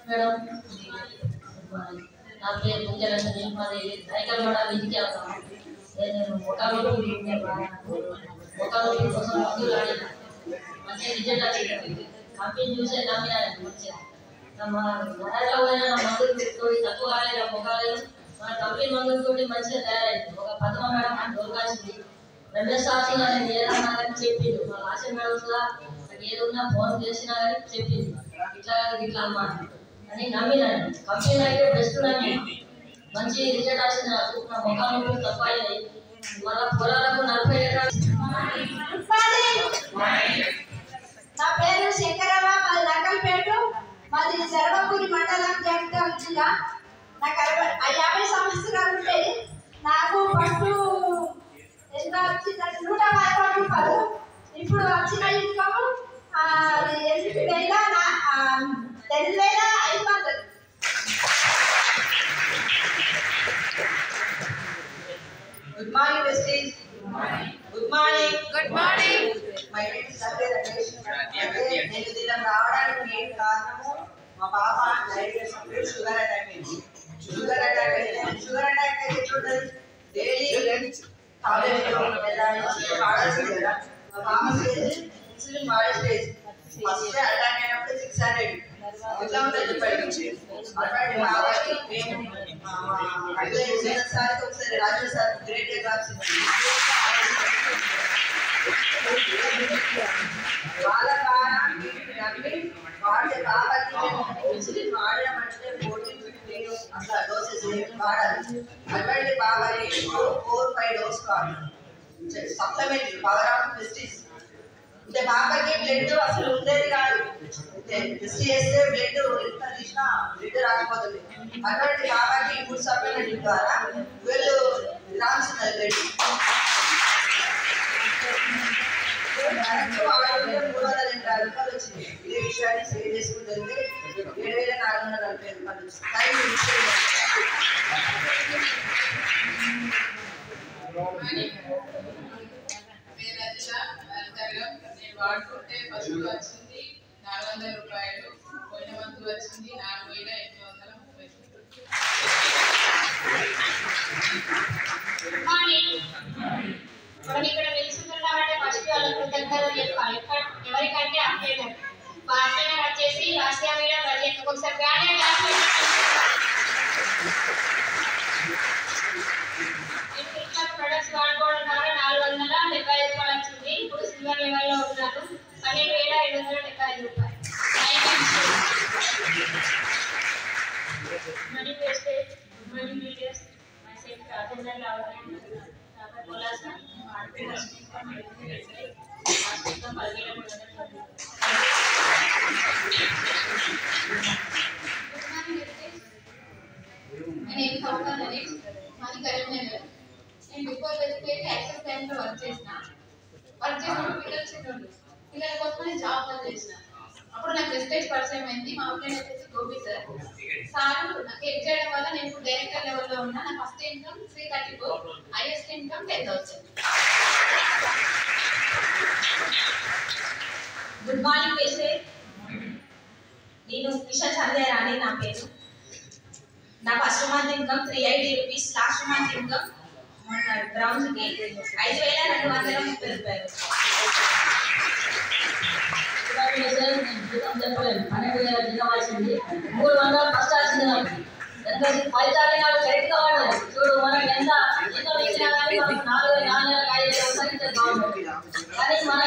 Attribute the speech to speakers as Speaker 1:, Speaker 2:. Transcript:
Speaker 1: Madam నా పేరు ముఖ్యమంత్రి మాది సైకిల్ మోడల్ విద్యార్థి నేను ఒకళ్ళు కోసం ముందు రాడి మంచిగా రిజల్ట్ వచ్చింది కంపెనీ చూసే నమ్మినాను మంచిగా మా నగరంలో పోయిన మందులతో తక్కువ కాలేదు మొక్కలేదు మన కంపెనీ మందులతో మంచిగా తయారైంది ఒక పద్మ మేడం అని దొరకాల్సింది రమేష్ అని ఏదన్నా కానీ చెప్పింది మా ఆశ మేడంగా ఏదన్నా ఫోన్ చేసినా కానీ చెప్పింది ఇట్లా అమ్మా అని నమ్మినాను కంపెనీ అయితే బెస్ట్ నమ్మి మంచి రిజల్ట్ వచ్చింది నాకు నా మొక్కలు తక్కువ అయినాయి మన పొలాలకు 40 ఎకరాలు.
Speaker 2: నా పేరు శంకరరావు, మాది నక్కలపేట, మాది సర్వపూరి మండలం జగిత్యాల జిల్లా. నాకు 50 సంవత్సరాలు ఉంటాయి. నాకు ఫస్ట్ ఎంత వచ్చిందంటే 111 రూపాయలు. ఇప్పుడు వచ్చిన income 10,500.
Speaker 3: Good morning, Prestige. Good morning.
Speaker 2: Good morning.
Speaker 3: My name is Satya Rakesh. నేను దీనికి రావడానికి మెయిన్ కారణము మా పాప 9 years అప్పుడు షుగర్ అటాక్ అయింది. షుగర్ అటాక్ అయితే ఎట్లుంటుంది డైలీ టాబ్లెట్ వాడాల్సింది కదా. మా పాప స్టేజ్ ఇన్సులిన్ వాడే స్టేజ్. ఫస్ట్ అటాక్ అయినప్పుడు 600 ఎట్లా ఉంటుంది చెప్పండి. అటువంటి బాబాకి మేము సార్కి ఒకసారి రాజు సార్ గ్రేట్ ఎగ్జామ్స్ వాళ్ళ ద్వారా వాడే బాబాకి ఇన్సులిన్ వాడడం అంటే 14-15 అట్లా డోసెస్ వాడాలి. అటువంటి బాబాని 4-5 డోస్ వాడాలి. సప్లిమెంట్ పవర్ ఆఫ్ ప్రెస్టీజ్ అంటే బాబాకి బ్లడ్ అసలు ఉండేది కాదు. టెస్ట్ చేస్తే బ్లడ్ ఎంత తీసినా బ్లడ్ రాకపోతుంది. అటువంటి బాబాకి ఫుడ్ సప్లిమెంట్ ద్వారా 12 గ్రామ్స్ ఉన్నది బ్లడ్. 380 రూపాయలు వచ్చింది. ఇదే విషయాన్ని సేవ్ చేసుకుంటుంది 7,440 రూపాయలు వచ్చింది.
Speaker 4: నేను వాడుకుంటే ఫస్ట్ వచ్చింది 400 రూపాయలు, పోయిన మంత్ వచ్చింది 4,830.
Speaker 2: మనం ఇక్కడ నిలుస్తున్నామంటే ఫస్ట్ వాళ్ళకు కృతజ్ఞతలు చెప్పాలి. ఎవరికంటే అప్డేటర్ అప్డేటర్ వచ్చేసి రాష్ట్రీయ మీడియా ప్రజెంట్ ఒకసారి గానే ప్రొడక్ట్స్ వాడుకోవడం ద్వారా 475 రూపాయలు వచ్చింది. ఇప్పుడు సిల్వర్ లెవెల్లో ఉన్నాను 12,775 రూపాయలు. Money wastage money media's myself Rajender రావాలి పొలాస
Speaker 4: నేను సౌకర్యాన్ని మళ్ళీ కరీంనగర్. నేను బిఫోర్ వెస్టేజ్ యాక్సెస్ బ్యాంక్లో వర్క్ చేసినప్పుడు పిల్లల కోసమని జాబ్ చేసిన. అప్పుడు నాకు వెస్టేజ్ పరిచయం అయింది. మా ఫ్రెండ్ వచ్చేసి గోపి సార్ నాకు ఎగ్ చేయడం వల్ల నేను ఇప్పుడు డైరెక్టర్ లెవెల్లో ఉన్నా. నా first income 334, highest income 10,000.
Speaker 5: Good morning patient. నేను కిషన్ సంజయ్ రాణి నా పేరు. నా first month income 380 rupees, last month income browns కి 5,230 రూపాయలు.
Speaker 1: జీతం చెప్పలేదు 12,000 జీతం వచ్చింది. 300 ఫస్ట్ వచ్చింది నాకు. ఫలితాలు నాకు కరెక్ట్గా వాడాలి. చూడు మనం ఎంత జీతం ఇచ్చినా కానీ మనకు 4,000 5,000 కానీ మన